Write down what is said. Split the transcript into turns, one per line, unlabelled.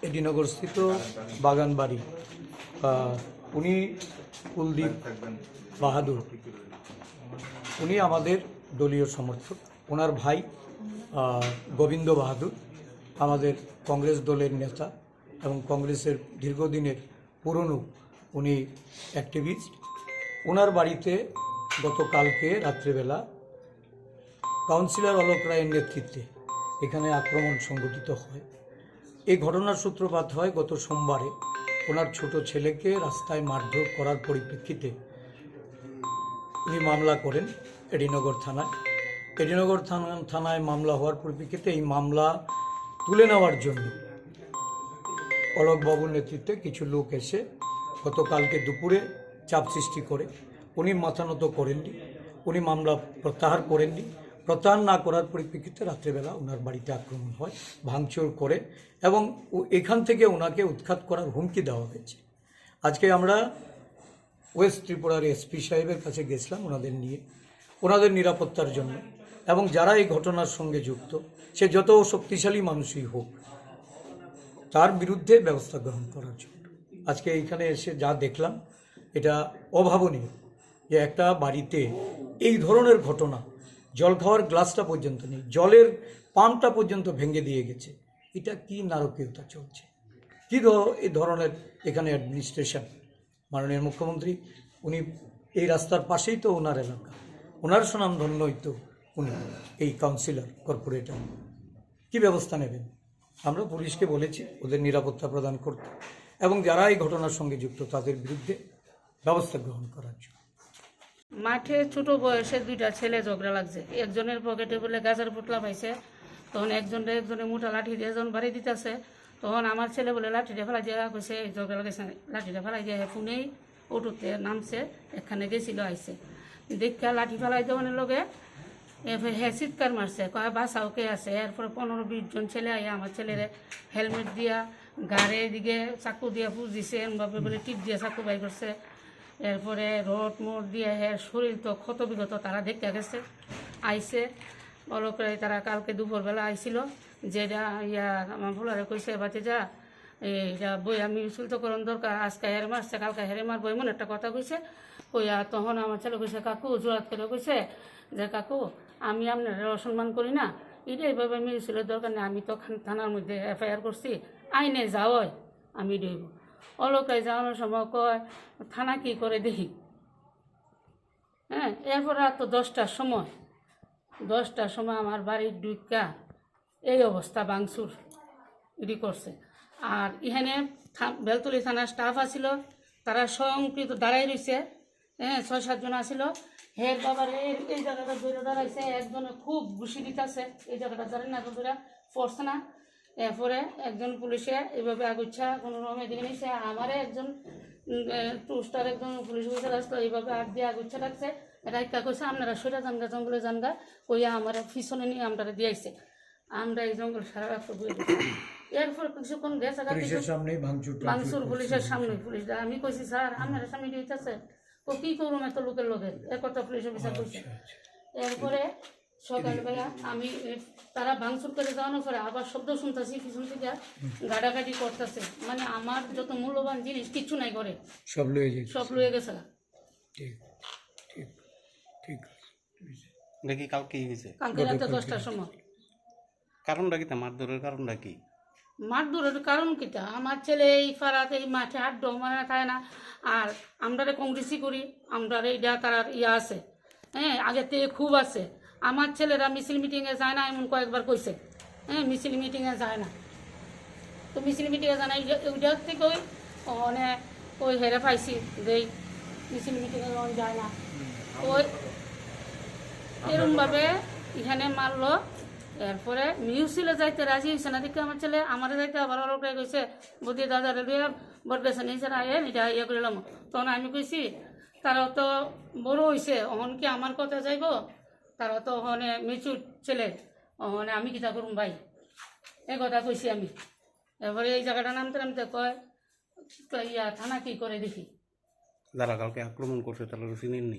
এডিনগরস্থিত বাগানবাড়ি। উনি কুলদীপ বাহাদুর, উনি আমাদের দলীয় সমর্থক। ওনার ভাই গোবিন্দ বাহাদুর আমাদের কংগ্রেস দলের নেতা এবং কংগ্রেসের দীর্ঘদিনের পুরনো উনি অ্যাক্টিভিস্ট। ওনার বাড়িতে গতকালকে রাত্রিবেলা কাউন্সিলর অলোক রায়ের নেতৃত্বে এখানে আক্রমণ সংঘটিত হয়। এই ঘটনার সূত্রপাত হয় গত সোমবারে। ওনার ছোট ছেলেকে রাস্তায় মারধর করার পরিপ্রেক্ষিতে উনি মামলা করেন এডিনগর থানায়। এডিনগর থানায় মামলা হওয়ার পরিপ্রেক্ষিতে এই মামলা তুলে নেওয়ার জন্য অলোকবাবুর নেতৃত্বে কিছু লোক এসে গতকালকে দুপুরে চাপ সৃষ্টি করে উনি মাথা নত করেননি, উনি মামলা প্রত্যাহার করেননি। প্রত্যাহার না করার পরিপ্রেক্ষিতে রাত্রেবেলা ওনার বাড়িতে আক্রমণ হয়, ভাঙচুর করে এবং এখান থেকে ওনাকে উৎখাত করার হুমকি দেওয়া হয়েছে। আজকে আমরা ওয়েস্ট ত্রিপুরার এসপি সাহেবের কাছে গেছিলাম ওনাদের নিয়ে, ওনাদের নিরাপত্তার জন্য এবং যারা এই ঘটনার সঙ্গে যুক্ত, সে যত শক্তিশালী মানুষই হোক, তার বিরুদ্ধে ব্যবস্থা গ্রহণ করার জন্য। আজকে এইখানে এসে যা দেখলাম এটা অভাবনীয় যে একটা বাড়িতে এই ধরনের ঘটনা, জল খাওয়ার গ্লাসটা পর্যন্ত নেই, জলের পাম্পটা পর্যন্ত ভেঙে দিয়ে গেছে। এটা কি নারকীয়তা চলছে, কী এই ধরনের এখানে অ্যাডমিনিস্ট্রেশন। মাননীয় মুখ্যমন্ত্রী উনি এই রাস্তার পাশেই তো ওনার এলাকা, ওনার সুনামধন্যই তো উনি এই কাউন্সিলর কর্পোরেটর, কি ব্যবস্থা নেবেন? আমরা পুলিশকে বলেছি ওদের নিরাপত্তা প্রদান করতে এবং যারা এই ঘটনার সঙ্গে যুক্ত তাদের বিরুদ্ধে ব্যবস্থা গ্রহণ করার জন্য।
মাঠে ছোট বয়সে দুইটা ছেলে ঝগড়া লাগছে, একজনের পকেটে বলে গাছের পুটলা পাইছে, তখন একজনে মোটা লাঠি দিয়ে যখন বাড়ি দিতেছে, তখন আমার ছেলে বলে লাঠিটা ফেলাই দিয়ে কইছে ঝগড়া লাগেছে, লাঠিটা ফেলাই দিয়ে ফোনেই অটোতে নামছে, এখানে গেছিল আইসে দেখা লাঠি ফেলাই দেওয়ানের লগে হ্যাঁ চিৎকার মারছে, কয় বাসাও কে আছে। এরপরে 15-20 জন ছেলে আইয়া আমার ছেলেরে হেলমেট দিয়া গাড়ে দিকে চাকু দিয়া পুষ দিছে, এমনভাবে বলে টিপ দিয়ে চাকু বাই করছে। এরপরে রড মোট দিয়ে শরীর তো ক্ষত বিগত তারা দেখতে গেছে, আইসে অলকরাই তারা কালকে দুপুরবেলা আইছিল, যেটা আমার ভোলারে কইছে বাতি যা এইটা বই আমি শুল্তকরণ দরকার, আজকে হেরে মারছে কালকে হেরে মারবো, এমন একটা কথা কইছে। কইয়া তখন আমার ছেলে কইছে কাকু জোরাত করে কইছে যে কাকু আমি আপনার অসম্মান করি না, এটা এইভাবে মিউছিলের দরকার নেই, আমি তো থানার মধ্যে এফআইআর করছি, আইনে যাওয়াই আমি ডইব। অলকায় যাওয়ানোর সময় কয় থানা কি করে দেখি। হ্যাঁ, এরপর রাত 10টার সময় আমার বাড়ির ডুইকা এই অবস্থা ভাঙচুর এটি করছে। আর এখানে বেলতলি থানার স্টাফ আসিল, তারা স্বয়ংকৃত দাঁড়াই রয়েছে, হ্যাঁ 6-7 জন আসিল। হের বাবার এই জায়গাটা ধরে দাঁড়াইছে, একজনে খুব ঘুষি দিতেছে, এই জায়গাটা দাঁড়ায় না ধরে পড়ছে না। এরপরে একজন পুলিশে এইভাবে আগুচ্ছা কোনো রকম এদিকে নিচ্ছে, আমারে একজন টুস্টার একজন পুলিশ অফিসার আসতো, এইভাবে আগ দিয়ে আগুচ্ছা রাখছে, রাইকা কইছে আপনারা সইরা জানগা জঙ্গলে জানগা, কইয়া আমার পিছনে নিয়ে আমরা দিয়ে আইছে, আমরা এই জঙ্গল সারা রাখতে বই। এরপর কিছুক্ষণ গেছে ভাঙচুর পুলিশের সামনে, পুলিশ আমি কইছি স্যার আপনারা সামনে দিতেছে, তো কি করুম এত লোকের লোকের একটা পুলিশ অফিসার কইছে। এরপরে সকালবেলা আমি তারা ভাঙচুর করে যাওয়ানোর পরে আবার শব্দ শুনতেছি পিছন থেকে গাড়াগাড়ি করতেছে, মানে আমার যত মূল্যবান জিনিস কিচ্ছু নাই করে সব লয়ে গেছে।
দেখি কালকে হয়েছে,
কালকে রাতে 10টার সময়।
কারণটা কি? মারধরের কারণটা কি?
মারধরের কারণ কিটা, আমার ছেলে এই পাড়াতে এই মাঠে আড্ড মানে থাকে না, আর আমরা কংগ্রেসই করি, আমরা এইটা তার আছে, হ্যাঁ আগের থেকে খুব আছে। আমার ছেলেরা মিছিল মিটিংয়ে যায় না, এমন কয়েকবার কইছে, হ্যাঁ মিছিল মিটিংয়ে যায় না, তো মিছিল মিটিংয়ে যায় না ওইটার থেকে মানে ওই হেরে পাইছি যে মিছিল মিটিংয়ে যখন যায় না, ওই এরকমভাবে এখানে মারলো। এরপরে মিউজিলে যাইতে রাজি হয়েছে না দেখে আমার ছেলে আমার যাইতে আবার অলপটাই কইছে বদি দাদা রেলুয়ে বরগেছে নিচে আয়েন এটা ইয়ে করলাম। তখন আমি কইছি তারা তো বড় হয়েছে, অহন কি আমার কথা যাইব, তারা তো ওখানে মিচুর ছেলে, ওখানে আমি কিতা করুম ভাই, এই কথা কইছি আমি। এরপরে এই জায়গাটা নামতে কয় থানা কি করে দেখি।
যারা কালকে আক্রমণ করছে তারা চিনেননি?